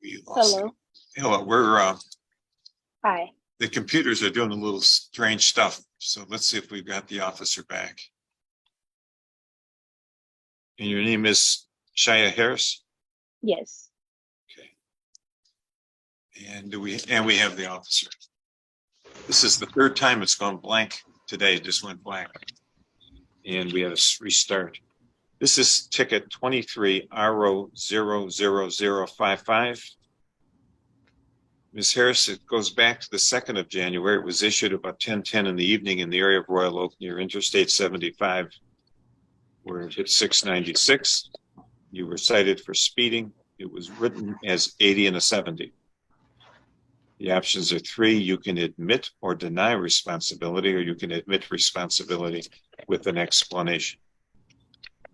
We lost it. Hello. Hello, we're Hi. the computers are doing a little strange stuff. So let's see if we've got the officer back. And your name is Shia Harris? Yes. Okay. And we have the officer. This is the third time it's gone blank today. It just went blank. And we had to restart. This is ticket 23 RO00055. Ms. Harris, it goes back to the 2nd of January. It was issued about 10:10 in the evening in the area of Royal Oak near Interstate 75, where it hit 696. You were cited for speeding. It was written as 80 and a 70. The options are 3. You can admit or deny responsibility, or you can admit responsibility with an explanation.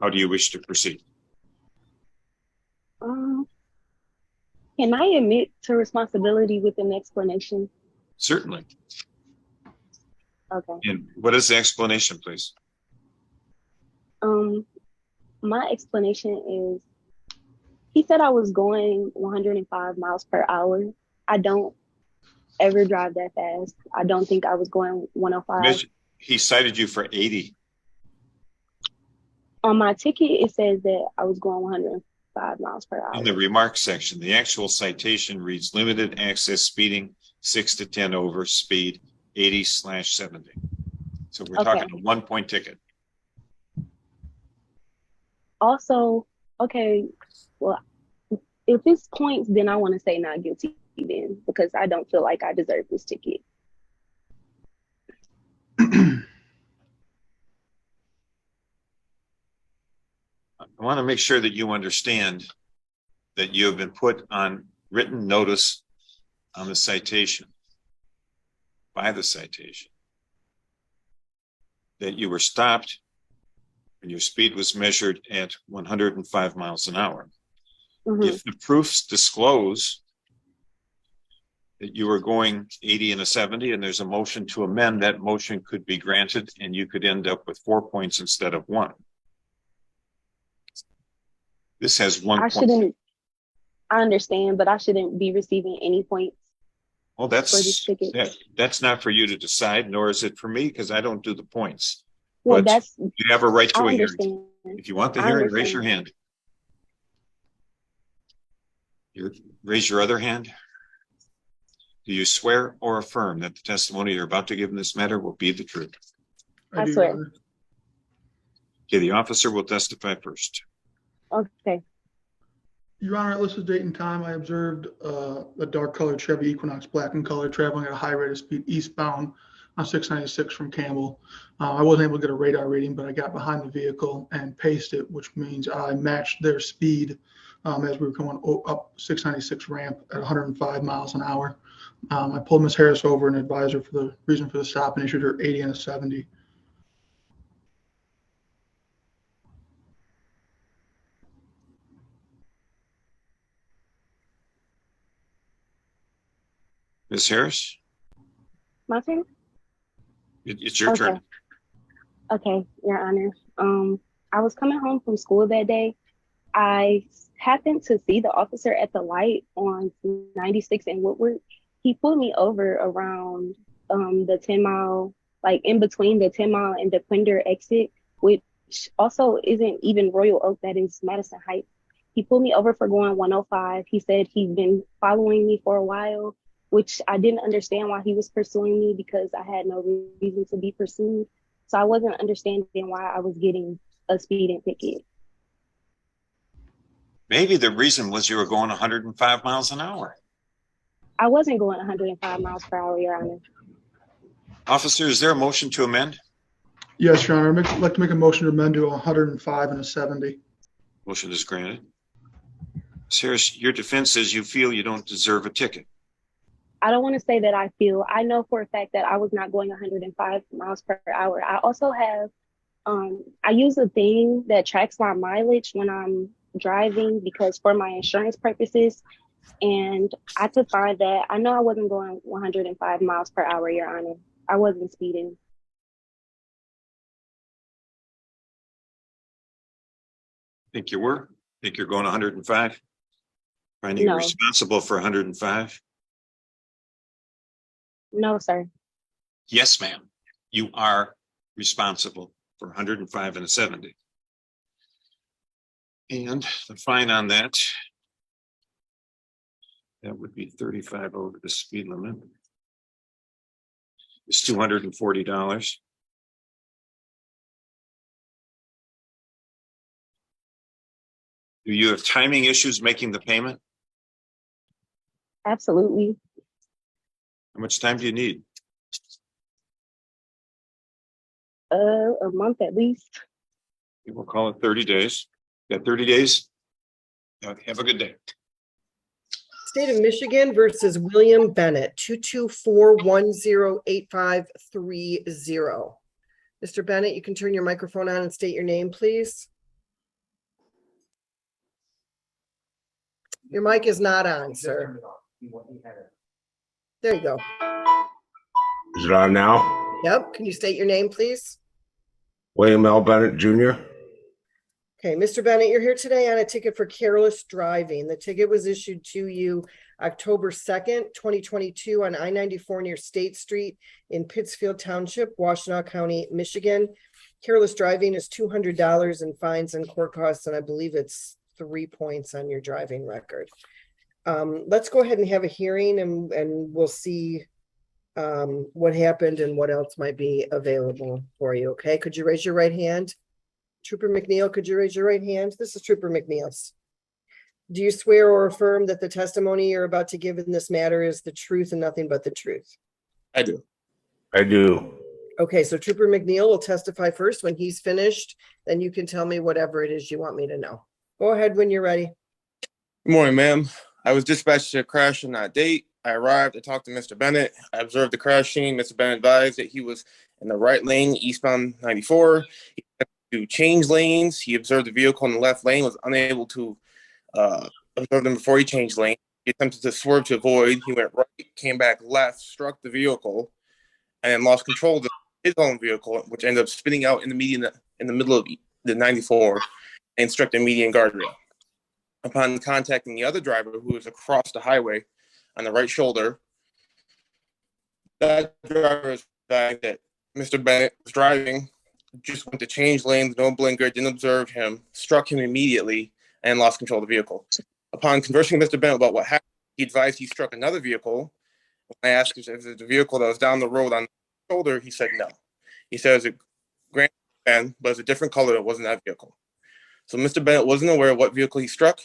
How do you wish to proceed? Can I admit to responsibility with an explanation? Certainly. Okay. And what is the explanation, please? My explanation is he said I was going 105 miles per hour. I don't ever drive that fast. I don't think I was going 105. He cited you for 80. On my ticket, it says that I was going 105 miles per hour. In the remarks section, the actual citation reads limited access speeding, 6 to 10 over speed, 80/70. So we're talking a 1-point ticket. Also, okay, well, if it's points, then I want to say not guilty then, because I don't feel like I deserve this ticket. I want to make sure that you understand that you have been put on written notice on the citation, by the citation, that you were stopped and your speed was measured at 105 miles an hour. Mm-hmm. If the proofs disclose that you were going 80 and a 70 and there's a motion to amend, that motion could be granted and you could end up with 4 points instead of 1. This has 1 point. I understand, but I shouldn't be receiving any points. Well, that's not for you to decide, nor is it for me, because I don't do the points. Well, but you have a right to a hearing. If you want the hearing, raise your hand. Raise your other hand. Do you swear or affirm that the testimony you're about to give in this matter will be the truth? I swear. Okay, the officer will testify first. Okay. Your Honor, at listed date and time, I observed a dark-colored Chevy Equinox, black in color, traveling at a high rate of speed eastbound on 696 from Campbell. I wasn't able to get a radar reading, but I got behind the vehicle and paced it, which means I matched their speed as we were going up 696 ramp at 105 miles an hour. I pulled Ms. Harris over and advised her for the reason for the stop and issued her 80 and a 70. Ms. Harris? My turn? It's your turn. Okay, Your Honor. I was coming home from school that day. I happened to see the officer at the light on 96 in Woodward. He pulled me over around the 10-mile, like in between the 10-mile and the Quinder exit, which also isn't even Royal Oak, that is Madison Heights. He pulled me over for going 105. He said he'd been following me for a while, which I didn't understand why he was pursuing me because I had no reason to be pursued. So I wasn't understanding why I was getting a speeding ticket. Maybe the reason was you were going 105 miles an hour. I wasn't going 105 miles per hour, Your Honor. Officer, is there a motion to amend? Yes, Your Honor. I'd like to make a motion to amend to 105 and a 70. Motion is granted. Ms. Harris, your defense says you feel you don't deserve a ticket. I don't want to say that I feel. I know for a fact that I was not going 105 miles per hour. I also have, I use a thing that tracks my mileage when I'm driving because for my insurance purposes, and I could find that. I know I wasn't going 105 miles per hour, Your Honor. I wasn't speeding. Think you were? Think you're going 105? Finding you No. responsible for 105? No, sir. Yes, ma'am. You are responsible for 105 and a 70. And the fine on that, that would be 35 over the speed limit. It's $240. Do you have timing issues making the payment? Absolutely. How much time do you need? A month at least. We'll call it 30 days. Got 30 days? Have a good day. State of Michigan versus William Bennett, 224108530. Mr. Bennett, you can turn your microphone on and state your name, please. Your mic is not on, sir. There you go. Is it on now? Yep. Can you state your name, please? William L. Bennett Jr. Okay, Mr. Bennett, you're here today on a ticket for careless driving. The ticket was issued to you October 2nd, 2022 on I-94 near State Street in Pittsfield Township, Washtenaw County, Michigan. Careless driving is $200 in fines and court costs, and I believe it's 3 points on your driving record. Let's go ahead and have a hearing, and we'll see what happened and what else might be available for you. Okay, could you raise your right hand? Trooper McNeil, could you raise your right hand? This is Trooper McNeil. Do you swear or affirm that the testimony you're about to give in this matter is the truth and nothing but the truth? I do. I do. Okay, so Trooper McNeil will testify first. When he's finished, then you can tell me whatever it is you want me to know. Go ahead when you're ready. Good morning, ma'am. I was dispatched to a crash on that date. I arrived, I talked to Mr. Bennett. I observed the crash scene. Mr. Bennett advised that he was in the right lane, eastbound 94. He had to change lanes. He observed the vehicle in the left lane, was unable to observe them before he changed lane. He attempted to swerve to avoid. He went right, came back left, struck the vehicle, and then lost control of his own vehicle, which ended up spinning out in the median, in the middle of the 94 and struck the median guardrail. Upon contacting the other driver, who was across the highway on the right shoulder, that driver was saying that Mr. Bennett was driving, just went to change lanes, no blinker, didn't observe him, struck him immediately, and lost control of the vehicle. Upon conversing with Mr. Bennett about what happened, he advised he struck another vehicle. When I asked if it was the vehicle that was down the road on the shoulder, he said no. He said it was a Grand Van, but it was a different color. It wasn't that vehicle. So Mr. Bennett wasn't aware of what vehicle he struck,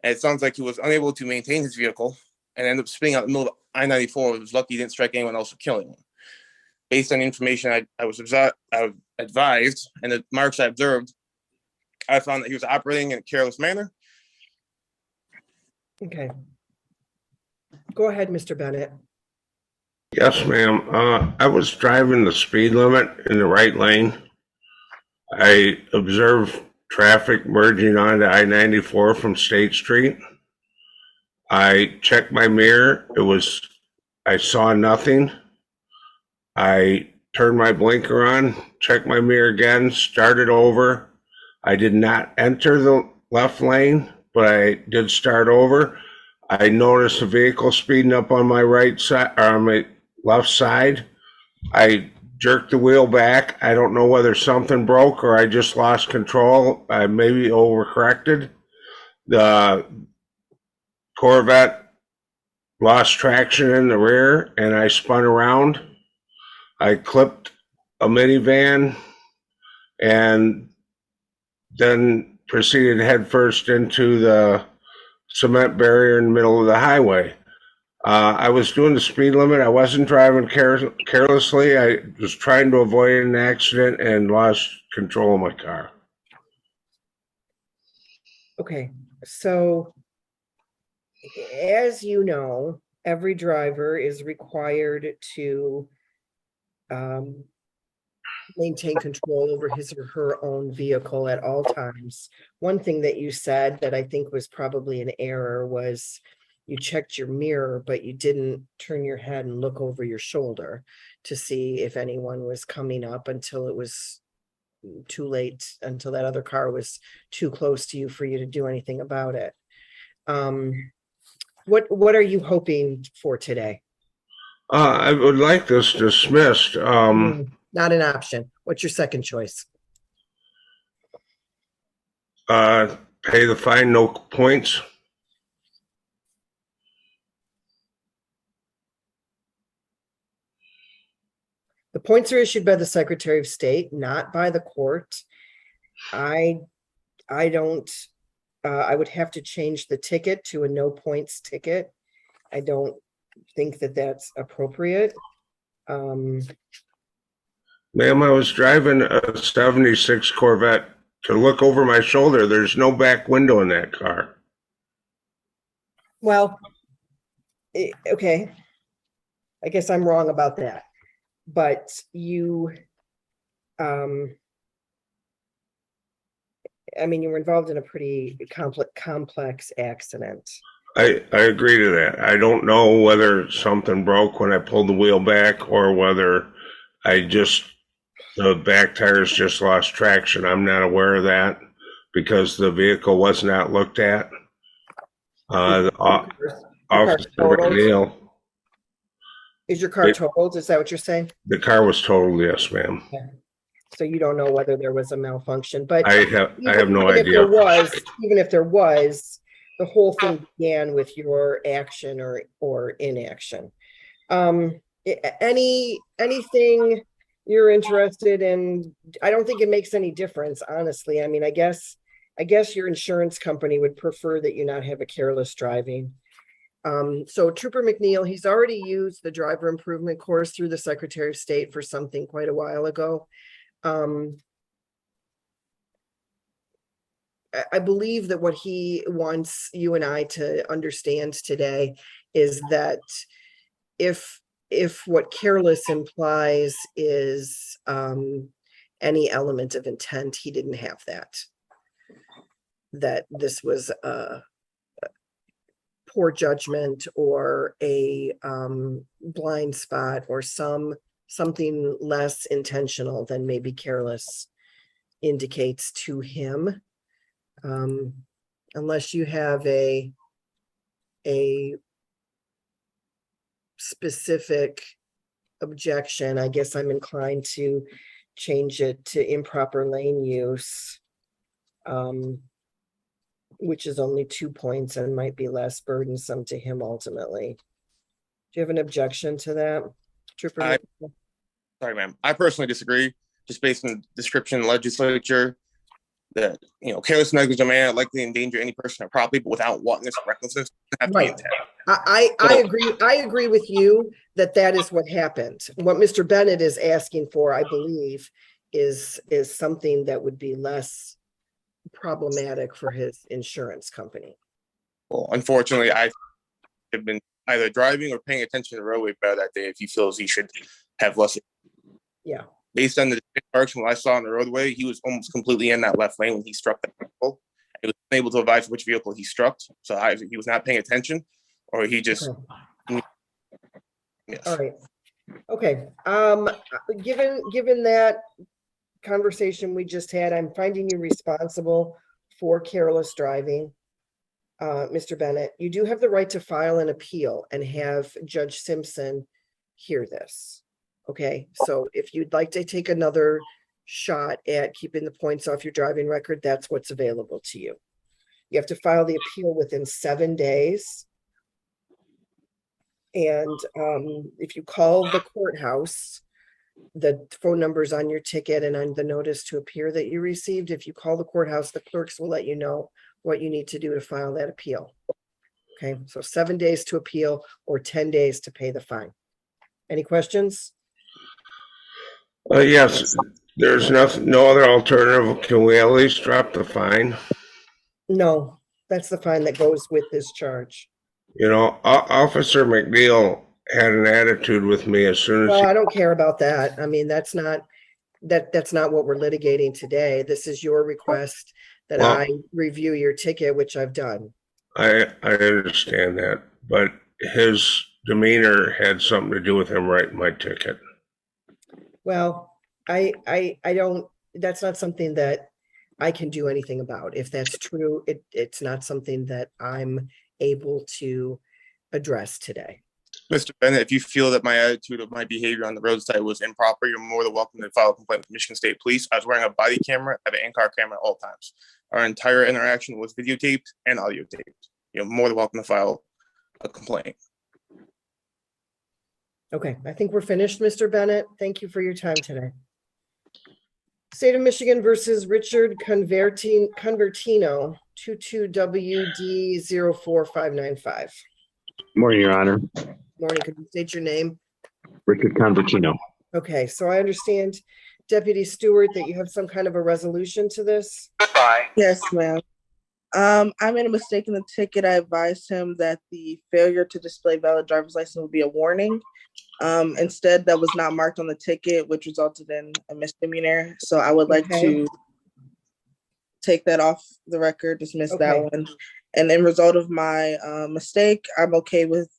and it sounds like he was unable to maintain his vehicle and ended up spinning out in the middle of I-94. He was lucky he didn't strike anyone else or kill anyone. Based on the information I was advised and the marks I observed, I found that he was operating in a careless manner. Okay. Go ahead, Mr. Bennett. Yes, ma'am. I was driving the speed limit in the right lane. I observed traffic merging onto I-94 from State Street. I checked my mirror. I saw nothing. I turned my blinker on, checked my mirror again, started over. I did not enter the left lane, but I did start over. I noticed a vehicle speeding up on my right side, or on my left side. I jerked the wheel back. I don't know whether something broke or I just lost control. I maybe overcorrected. The Corvette lost traction in the rear and I spun around. I clipped a minivan and then proceeded headfirst into the cement barrier in the middle of the highway. I was doing the speed limit. I wasn't driving carelessly. I was trying to avoid an accident and lost control of my car. Okay, so as you know, every driver is required to maintain control over his or her own vehicle at all times. One thing that you said that I think was probably an error was you checked your mirror, but you didn't turn your head and look over your shoulder to see if anyone was coming up until it was too late, until that other car was too close to you for you to do anything about it. What are you hoping for today? I would like this dismissed. Not an option. What's your second choice? Pay the fine, no points. The points are issued by the Secretary of State, not by the court. I don't, I would have to change the ticket to a no points ticket. I don't think that that's appropriate. Ma'am, I was driving a 76 Corvette. To look over my shoulder, there's no back window in that car. Well, okay. I guess I'm wrong about that. But you, I mean, you were involved in a pretty complex accident. I agree to that. I don't know whether something broke when I pulled the wheel back or whether the back tires just lost traction. I'm not aware of that because the vehicle was not looked at. Officer McNeil. Is your car totaled? Is that what you're saying? The car was totaled, yes, ma'am. Yeah. So you don't know whether there was a malfunction, but I have no idea. Even if there was, the whole thing began with your action or inaction. Anything you're interested in? I don't think it makes any difference, honestly. I mean, I guess your insurance company would prefer that you not have a careless driving. So Trooper McNeil, he's already used the driver improvement course through the Secretary of State for something quite a while ago. I believe that what he wants you and I to understand today is that if what careless implies is any element of intent, he didn't have that this was a poor judgment or a blind spot or something less intentional than maybe careless indicates to him. Unless you have a specific objection, I guess I'm inclined to change it to improper lane use, which is only 2 points and might be less burdensome to him ultimately. Do you have an objection to that, Trooper? Sorry, ma'am. I personally disagree, just based on the description of the legislature, that, careless, negligent manner likely endanger any person or property, but without wantonness or recklessness. Right. I agree with you that is what happened. What Mr. Bennett is asking for, I believe, is something that would be less problematic for his insurance company. Well, unfortunately, I have been either driving or paying attention to the roadway better that day if he feels he should have less. Yeah. Based on the direction what I saw on the roadway, he was almost completely in that left lane when he struck that vehicle. He was unable to advise which vehicle he struck, so either he was not paying attention or he just. Okay. Yes. All right. Okay. Given that conversation we just had, I'm finding you responsible for careless driving. Mr. Bennett, you do have the right to file an appeal and have Judge Simpson hear this. Okay, so if you'd like to take another shot at keeping the points off your driving record, that's what's available to you. You have to file the appeal within 7 days. And if you call the courthouse, the phone numbers on your ticket and on the notice to appear that you received, if you call the courthouse, the clerks will let you know what you need to do to file that appeal. Okay, so 7 days to appeal or 10 days to pay the fine. Any questions? Yes, there's no other alternative. Can we at least drop the fine? No, that's the fine that goes with this charge. Officer McNeil had an attitude with me as soon as. Well, I don't care about that. I mean, that's not what we're litigating today. This is your request that I review your ticket, which I've done. I understand that, but his demeanor had something to do with him writing my ticket. Well, I don't, that's not something that I can do anything about. If that's true, it's not something that I'm able to address today? Mr. Bennett, if you feel that my attitude of my behavior on the roadside was improper, you're more than welcome to file a complaint with Michigan State Police. I was wearing a body camera, I have an in-car camera at all times. Our entire interaction was videotaped and audio taped. You're more than welcome to file a complaint. Okay, I think we're finished, Mr. Bennett. Thank you for your time today. State of Michigan versus Richard Convertino, 22WD04595. Morning, Your Honor. Morning, could you state your name? Richard Convertino. Okay, so I understand, Deputy Stewart, that you have some kind of a resolution to this? Yes, ma'am. I made a mistake in the ticket. I advised him that the failure to display valid driver's license would be a warning. Instead, that was not marked on the ticket, which resulted in a misdemeanor. So I would like to take that off the record, dismiss that one. And in result of my mistake, I'm okay with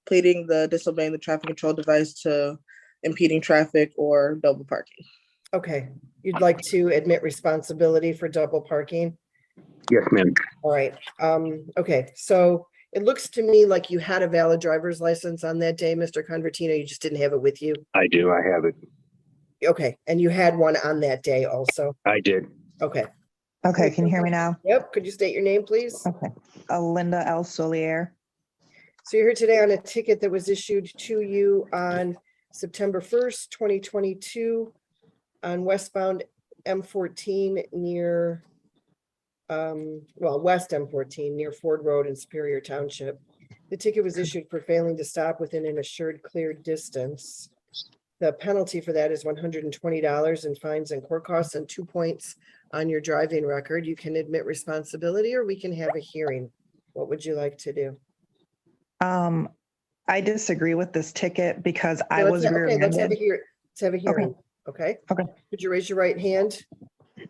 pleading the disobeying the traffic control device to impeding traffic or double parking. Okay, you'd like to admit responsibility for double parking? Yes, ma'am. All right, okay, so it looks to me like you had a valid driver's license on that day, Mr. Convertino, you just didn't have it with you? I do. I have it. Okay, and you had one on that day also? I did. Okay. Okay, can you hear me now? Yep, could you state your name, please? Okay, Linda L. Solier. So you're here today on a ticket that was issued to you on September 1st, 2022 on westbound M14 near, west M14 near Ford Road in Superior Township. The ticket was issued for failing to stop within an assured cleared distance. The penalty for that is $120 in fines and court costs and 2 points on your driving record. You can admit responsibility or we can have a hearing. What would you like to do? I disagree with this ticket because I Okay, was let's have a rear-ended. let's have a hearing. Okay. Okay. Could you raise your right hand? Do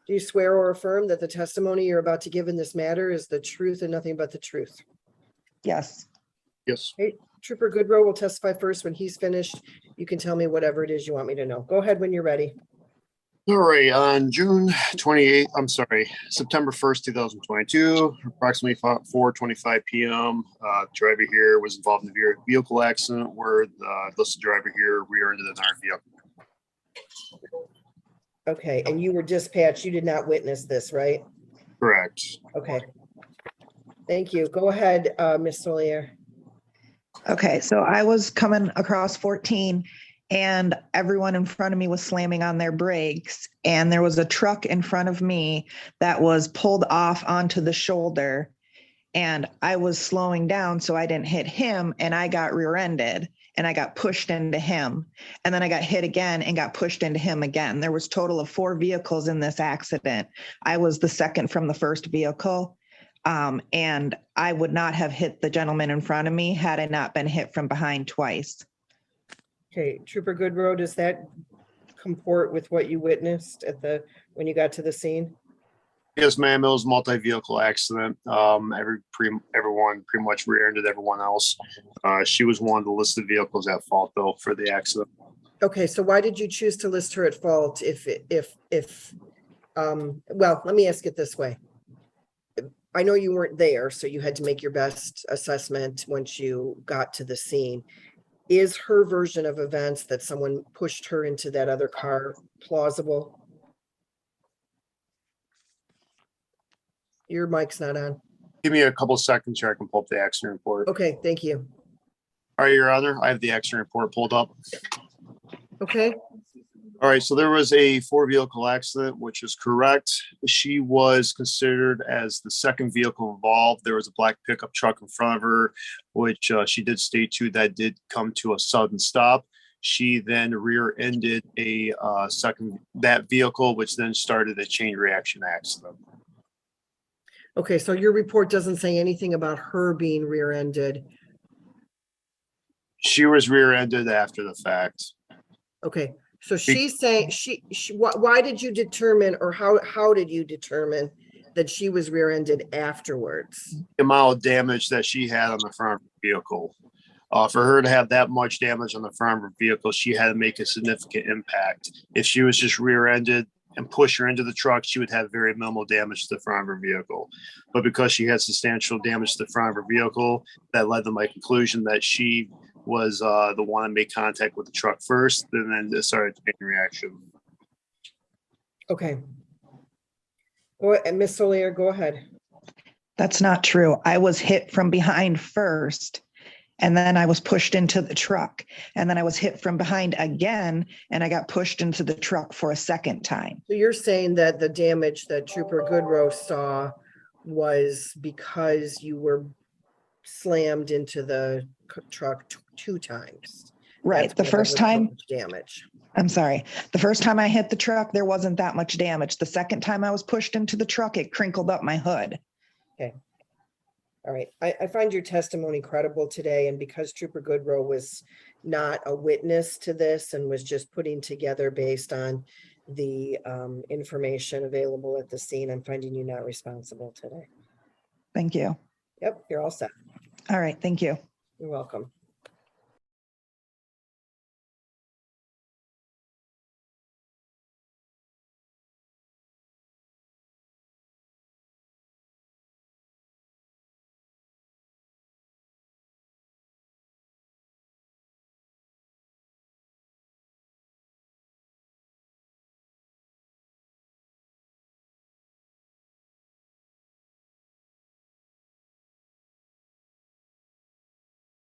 you swear or affirm that the testimony you're about to give in this matter is the truth and nothing but the truth? Yes. Yes. Okay, Trooper Goodrow will testify first. When he's finished, you can tell me whatever it is you want me to know. Go ahead when you're ready. All right, on September 1st, 2022, approximately 4:25 p.m., driver here was involved in a vehicle accident where the listed driver here rear-ended an our vehicle. Okay, and you were dispatched. You did not witness this, right? Correct. Okay. Thank you. Go ahead, Ms. Solier. Okay, so I was coming across 14 and everyone in front of me was slamming on their brakes. And there was a truck in front of me that was pulled off onto the shoulder. And I was slowing down so I didn't hit him. And I got rear-ended and I got pushed into him. And then I got hit again and got pushed into him again. There was a total of 4 vehicles in this accident. I was the second from the first vehicle. And I would not have hit the gentleman in front of me had I not been hit from behind twice. Okay, Trooper Goodrow, does that comport with what you witnessed when you got to the scene? Yes, ma'am. It was a multi-vehicle accident. Everyone pretty much rear-ended everyone else. She was one of the listed vehicles at fault, though, for the accident. Okay, so why did you choose to list her at fault well, let me ask it this way. I know you weren't there, so you had to make your best assessment once you got to the scene. Is her version of events that someone pushed her into that other car plausible? Your mic's not on. Give me a couple seconds here. I can pull up the accident report. Okay, thank you. All right, Your Honor. I have the accident report pulled up. Okay. All right, so there was a 4-vehicle accident, which is correct. She was considered as the second vehicle involved. There was a black pickup truck in front of her, which she did state to that did come to a sudden stop. She then rear-ended that vehicle, which then started a chain reaction accident. Okay, so your report doesn't say anything about her being rear-ended. She was rear-ended after the fact. Okay. So she's saying why did you determine, or how did you determine that she was rear-ended afterwards? The amount of damage that she had on the front of her vehicle. For her to have that much damage on the front of her vehicle, she had to make a significant impact. If she was just rear-ended, and push her into the truck, she would have very minimal damage to the front of her vehicle. But because she had substantial damage to the front of her vehicle, that led to my conclusion that she was the one that made contact with the truck first, and then started taking reaction. Okay. And Ms. Solier, go ahead. That's not true. I was hit from behind first, and then I was pushed into the truck, and then I was hit from behind again, and I got pushed into the truck for a second time. So you're saying that the damage that Trooper Goodrow saw was because you were slammed into the truck two times. Right. That's The why there first was so time, much damage. I'm sorry. The first time I hit the truck, there wasn't that much damage. The second time I was pushed into the truck, it crinkled up my hood. Okay. All right. I find your testimony credible today. And because Trooper Goodrow was not a witness to this and was just putting together based on the information available at the scene, I'm finding you not responsible today. Thank you. Yep, you're all set. All right. Thank you. You're welcome.